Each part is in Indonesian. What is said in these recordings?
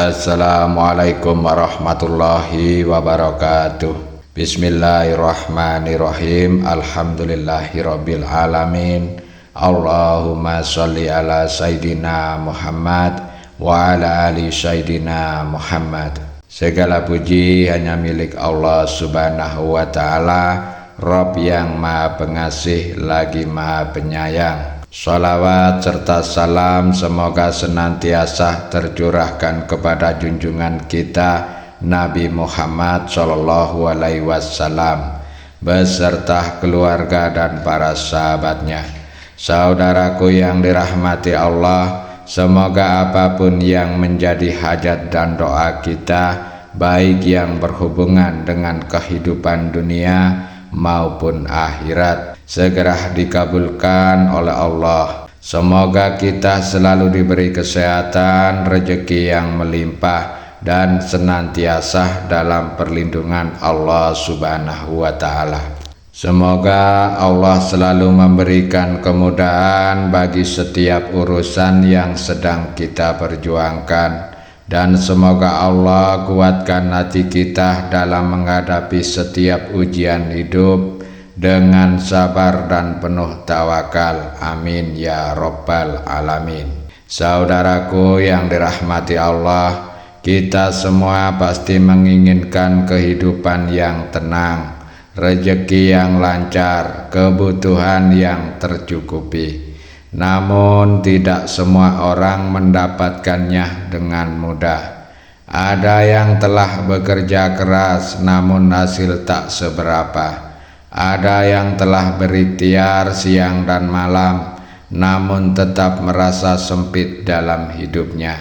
Assalamualaikum warahmatullahi wabarakatuh. Bismillahirrahmanirrahim. Alhamdulillahirabbil alamin. Allahumma sholli ala Sayyidina Muhammad wa ala ali Sayyidina Muhammad. Segala puji hanya milik Allah Subhanahu wa ta'ala, Rabb yang Maha Pengasih lagi Maha Penyayang. Shalawat serta salam semoga senantiasa tercurahkan kepada junjungan kita Nabi Muhammad Shallallahu Alaihi Wasallam beserta keluarga dan para sahabatnya. Saudaraku yang dirahmati Allah, semoga apapun yang menjadi hajat dan doa kita, baik yang berhubungan dengan kehidupan dunia maupun akhirat, segera dikabulkan oleh Allah. Semoga kita selalu diberi kesehatan, rezeki yang melimpah, dan senantiasa dalam perlindungan Allah Subhanahu wa ta'ala. Semoga Allah selalu memberikan kemudahan bagi setiap urusan yang sedang kita perjuangkan, dan semoga Allah kuatkan hati kita dalam menghadapi setiap ujian hidup dengan sabar dan penuh tawakal. Amin ya Rabbal alamin. Saudaraku yang dirahmati Allah, kita semua pasti menginginkan kehidupan yang tenang, rezeki yang lancar, kebutuhan yang tercukupi. Namun tidak semua orang mendapatkannya dengan mudah. Ada yang telah bekerja keras namun hasil tak seberapa. Ada yang telah berikhtiar siang dan malam namun tetap merasa sempit dalam hidupnya.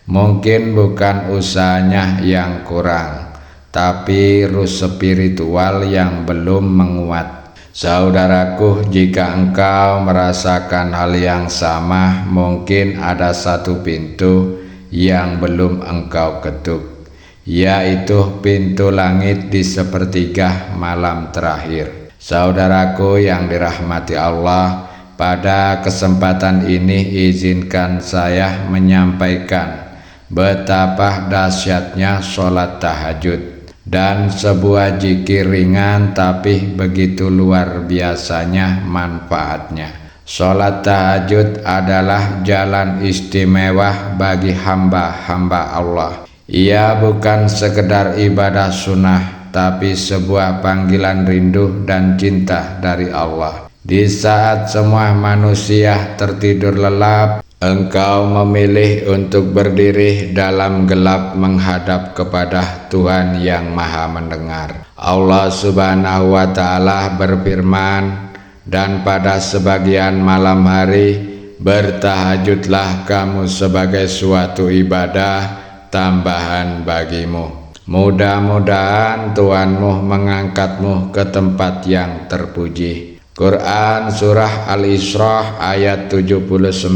Mungkin bukan usahanya yang kurang, tapi ruh spiritual yang belum menguat. Saudaraku, jika engkau merasakan hal yang sama, mungkin ada satu pintu yang belum engkau ketuk, yaitu pintu langit di sepertiga malam terakhir. Saudaraku yang dirahmati Allah, pada kesempatan ini izinkan saya menyampaikan betapa dahsyatnya sholat tahajud, dan sebuah zikir ringan tapi begitu luar biasanya manfaatnya. Sholat tahajud adalah jalan istimewa bagi hamba-hamba Allah. Ia bukan sekedar ibadah sunnah, tapi sebuah panggilan rindu dan cinta dari Allah. Di saat semua manusia tertidur lelap, engkau memilih untuk berdiri dalam gelap menghadap kepada Tuhan yang Maha Mendengar. Allah Subhanahu wa ta'ala berfirman, dan pada sebagian malam hari bertahajudlah kamu sebagai suatu ibadah tambahan bagimu. Mudah-mudahan Tuhanmu mengangkatmu ke tempat yang terpuji. Quran Surah Al-Isra ayat 79.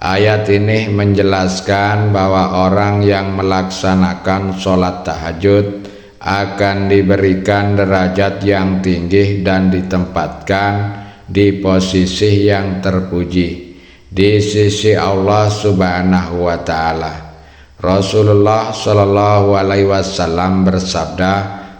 Ayat ini menjelaskan bahwa orang yang melaksanakan sholat tahajud akan diberikan derajat yang tinggi dan ditempatkan di posisi yang terpuji di sisi Allah Subhanahu wa ta'ala. Rasulullah Shallallahu Alaihi Wasallam bersabda,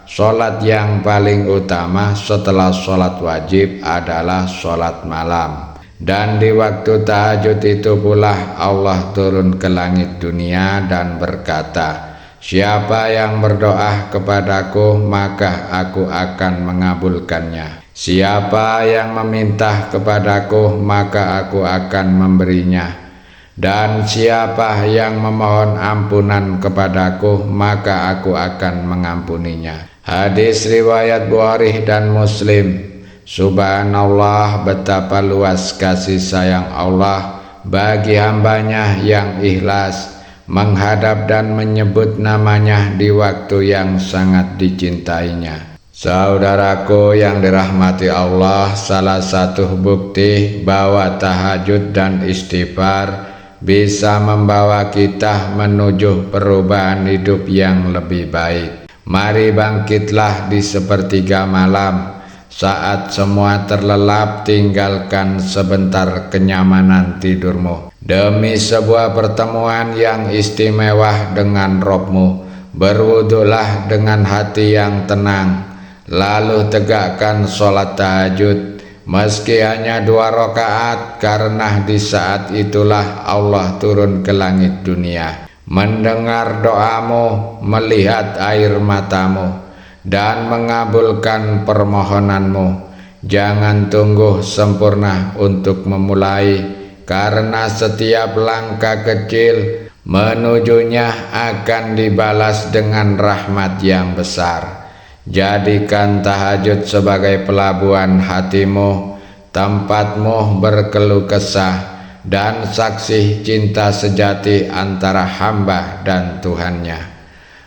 sholat yang paling utama setelah sholat wajib adalah sholat malam. Dan di waktu tahajud itu pula Allah turun ke langit dunia dan berkata, siapa yang berdoa kepadaku maka aku akan mengabulkannya. Siapa yang meminta kepadaku maka aku akan memberinya. Dan siapa yang memohon ampunan kepadaku maka aku akan mengampuninya. Hadis riwayat Bukhari dan Muslim. Subhanallah, betapa luas kasih sayang Allah bagi hambanya yang ikhlas menghadap dan menyebut namanya di waktu yang sangat dicintainya. Saudaraku yang dirahmati Allah, salah satu bukti bahwa tahajud dan istighfar bisa membawa kita menuju perubahan hidup yang lebih baik. Mari bangkitlah di sepertiga malam. Saat semua terlelap, tinggalkan sebentar kenyamanan tidurmu demi sebuah pertemuan yang istimewa dengan Rabb-Mu. Berwudulah dengan hati yang tenang, lalu tegakkan sholat tahajud, meski hanya 2 rakaat, karena di saat itulah Allah turun ke langit dunia, mendengar doamu, melihat air matamu, dan mengabulkan permohonanmu. Jangan tunggu sempurna untuk memulai, karena setiap langkah kecil menujunya akan dibalas dengan rahmat yang besar. Jadikan tahajud sebagai pelabuhan hatimu, tempatmu berkeluh kesah, dan saksi cinta sejati antara hamba dan Tuhannya.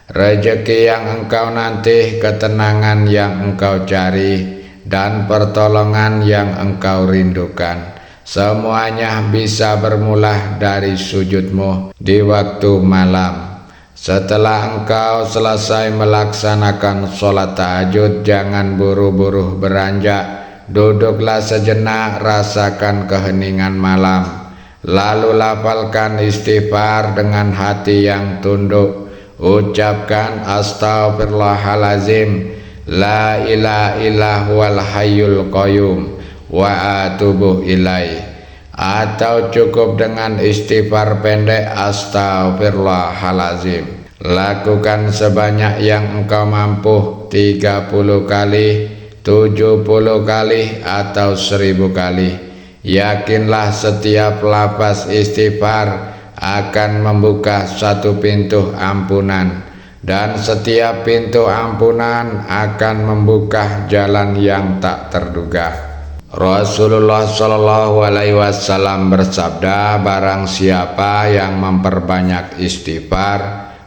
Rezeki yang engkau nanti, ketenangan yang engkau cari, dan pertolongan yang engkau rindukan, semuanya bisa bermula dari sujudmu di waktu malam. Setelah engkau selesai melaksanakan sholat tahajud, jangan buru-buru beranjak. Duduklah sejenak, rasakan keheningan malam, lalu lafalkan istighfar dengan hati yang tunduk. Ucapkan astaghfirullahalazim, la ilaha illa huwal hayyul qayyum wa atubu ilaih. Atau cukup dengan istighfar pendek astaghfirullahalazim. Lakukan sebanyak yang engkau mampu, 30 kali, 70 kali, atau 1000 kali. Yakinlah setiap lafaz istighfar akan membuka satu pintu ampunan, dan setiap pintu ampunan akan membuka jalan yang tak terduga. Rasulullah Shallallahu Alaihi Wasallam bersabda, barang siapa yang memperbanyak istighfar,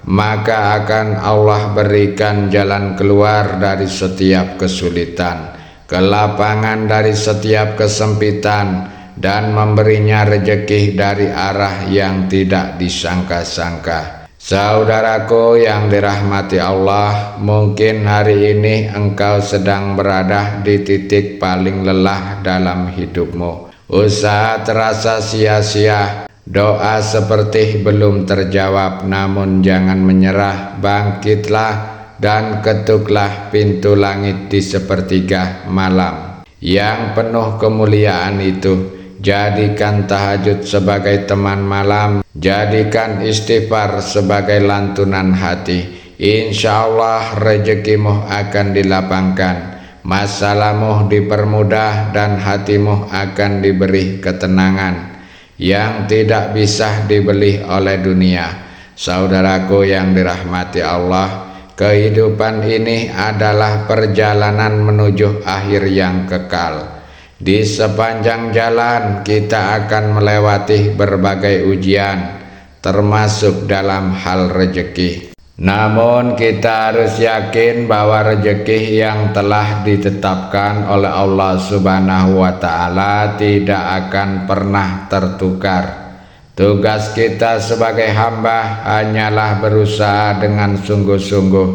maka akan Allah berikan jalan keluar dari setiap kesulitan, kelapangan dari setiap kesempitan, dan memberinya rezeki dari arah yang tidak disangka-sangka. Saudaraku yang dirahmati Allah, mungkin hari ini engkau sedang berada di titik paling lelah dalam hidupmu. Usaha terasa sia-sia, doa seperti belum terjawab. Namun jangan menyerah, bangkitlah dan ketuklah pintu langit di sepertiga malam yang penuh kemuliaan itu. Jadikan tahajud sebagai teman malam, jadikan istighfar sebagai lantunan hati. Insya Allah rezekimu akan dilapangkan, masalahmu dipermudah, dan hatimu akan diberi ketenangan yang tidak bisa dibeli oleh dunia. Saudaraku yang dirahmati Allah, kehidupan ini adalah perjalanan menuju akhir yang kekal. Di sepanjang jalan kita akan melewati berbagai ujian, termasuk dalam hal rezeki. Namun kita harus yakin bahwa rezeki yang telah ditetapkan oleh Allah Subhanahu wa Ta'ala tidak akan pernah tertukar. Tugas kita sebagai hamba hanyalah berusaha dengan sungguh-sungguh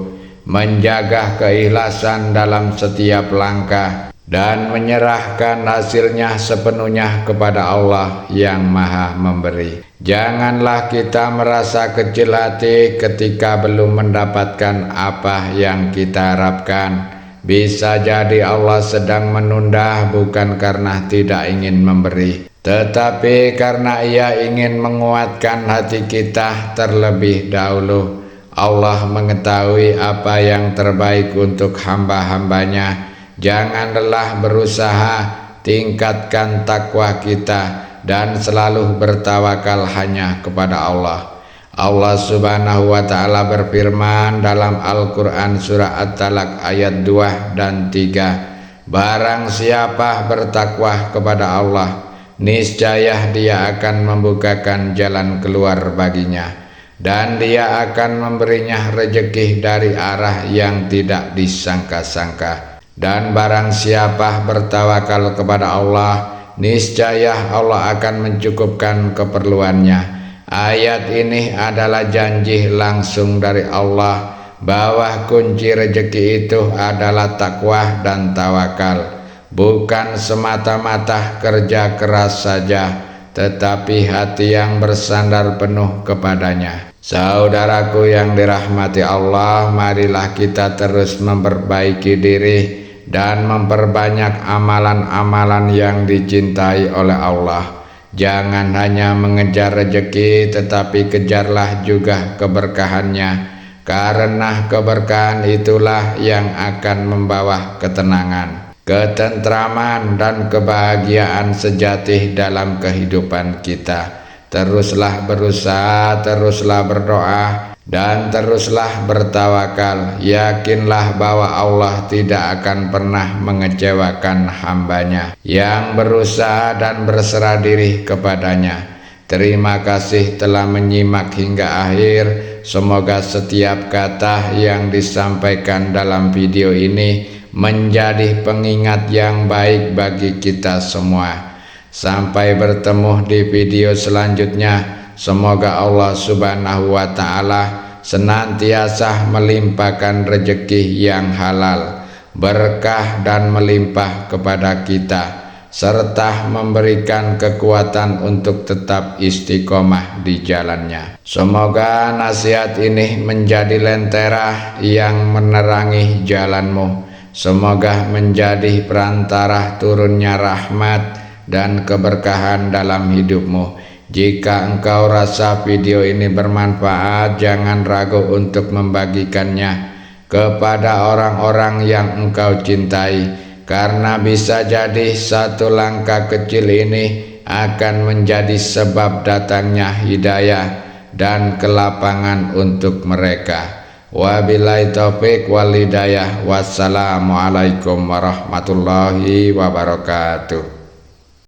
menjaga keikhlasan dalam setiap langkah, dan menyerahkan hasilnya sepenuhnya kepada Allah yang Maha Memberi. Janganlah kita merasa kecil hati ketika belum mendapatkan apa yang kita harapkan. Bisa jadi Allah sedang menunda, bukan karena tidak ingin memberi, tetapi karena Ia ingin menguatkan hati kita terlebih dahulu. Allah mengetahui apa yang terbaik untuk hamba-hambanya. Jangan lelah berusaha, tingkatkan takwa kita, dan selalu bertawakal hanya kepada Allah. Allah Subhanahu wa Ta'ala berfirman dalam Al-Quran surah At-Talaq ayat 2 dan 3, barang siapa bertakwa kepada Allah, niscaya Dia akan membukakan jalan keluar baginya, dan Dia akan memberinya rezeki dari arah yang tidak disangka-sangka. Dan barang siapa bertawakal kepada Allah, niscaya Allah akan mencukupkan keperluannya. Ayat ini adalah janji langsung dari Allah bahwa kunci rezeki itu adalah takwa dan tawakal, bukan semata-mata kerja keras saja, tetapi hati yang bersandar penuh kepadanya. Saudaraku yang dirahmati Allah, marilah kita terus memperbaiki diri dan memperbanyak amalan-amalan yang dicintai oleh Allah. Jangan hanya mengejar rezeki, tetapi kejarlah juga keberkahannya, karena keberkahan itulah yang akan membawa ketenangan, ketentraman, dan kebahagiaan sejati dalam kehidupan kita. Teruslah berusaha, teruslah berdoa, dan teruslah bertawakal. Yakinlah bahwa Allah tidak akan pernah mengecewakan hambanya yang berusaha dan berserah diri kepadanya. Terima kasih telah menyimak hingga akhir. Semoga setiap kata yang disampaikan dalam video ini menjadi pengingat yang baik bagi kita semua. Sampai bertemu di video selanjutnya. Semoga Allah Subhanahu wa Ta'ala senantiasa melimpahkan rezeki yang halal, berkah dan melimpah kepada kita, serta memberikan kekuatan untuk tetap istiqomah di jalannya. Semoga nasihat ini menjadi lentera yang menerangi jalanmu. Semoga menjadi perantara turunnya rahmat dan keberkahan dalam hidupmu. Jika engkau rasa video ini bermanfaat, jangan ragu untuk membagikannya kepada orang-orang yang engkau cintai, karena bisa jadi satu langkah kecil ini akan menjadi sebab datangnya hidayah dan kelapangan untuk mereka. Wabillahi taufik wal hidayah. Wassalamualaikum warahmatullahi wabarakatuh.